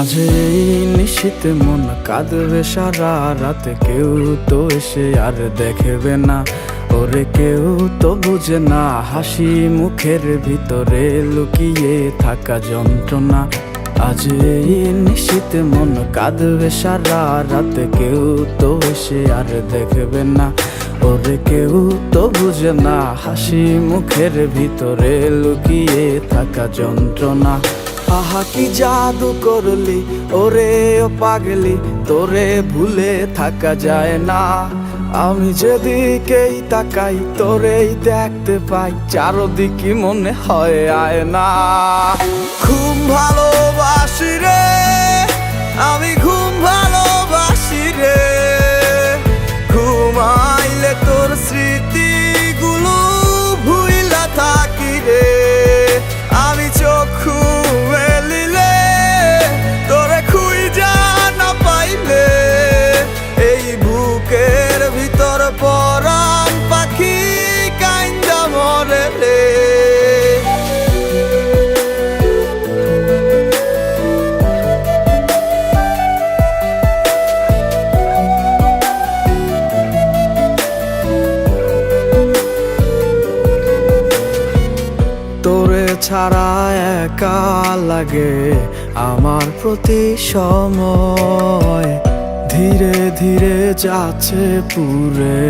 আজ এই নিশীথে মন কাঁদবে সারা রাত, কেউ তো এসে আর দেখবে না, ওরে কেউ তো বুঝে না হাসি মুখের ভিতরে লুকিয়ে থাকা যন্ত্রণা। আজ এই নিশীথে মন কাঁদবে সারা রাত, কেউ তো এসে আর দেখবে না, ওরে কেউ তো বুঝে না হাসি মুখের ভিতরে লুকিয়ে থাকা যন্ত্রণা। আহা কি জাদু করলি ওরে ও পাগলি, তোরে ভুলে থাকা যায় না। আমি যেদিকেই তাকাই তোরেই দেখতে পাই, চারদিকে মনে হয় আয়না। ঘুম ভালোবাসি রে আমি, ঘুম ভালোবাসি রে, ঘুমাইলে তোর স্মৃতিগুলো ভুইলা থাকি রে। আমি চক্ষু মেলিলে তোরে খুঁজা না পাইলে, এই বুকের ভিতর পরাণ পাখি কাইন্দা মরে রে। তোরে ছাড়া একা লাগে আমার প্রতি সময়, ধীরে ধীরে যাচ্ছে পুরে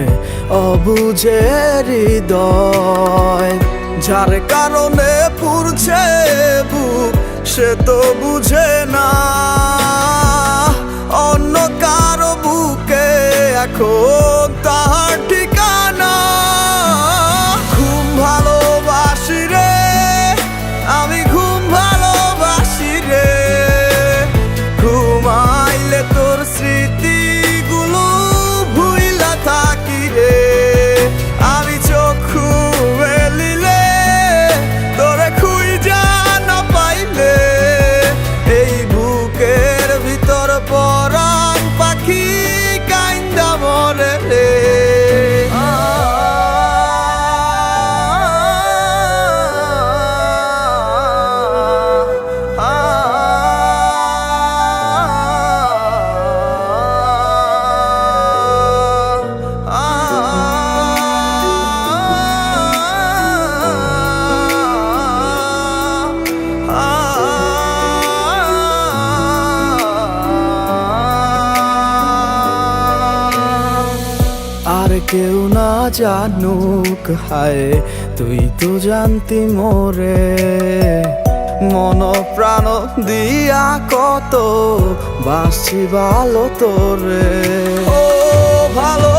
অবুঝে হৃদয়। যার কারণে পুরছে বুক সে তো বুঝে না, অন্য কারো বুকে এখন তাহার ঠিকানা। ঘুম ভালোবাসি রে আমি, ঘুম ভালোবাসি রে, ঘুমাইলে তোর স্মৃতিগুলো ভুইলা থাকি রে। আমি চক্ষু মেলিলে তোরে খুঁজা না পাইলে, এই বুকের ভিতর পরাণ পাখি কাইন্দা মরে রে। আর কেউ না জানুক হায়, তুই তো জানতি মোরে, মন প্রাণ দিয়া কত বাসছি ভালো তোরে। ও ভালো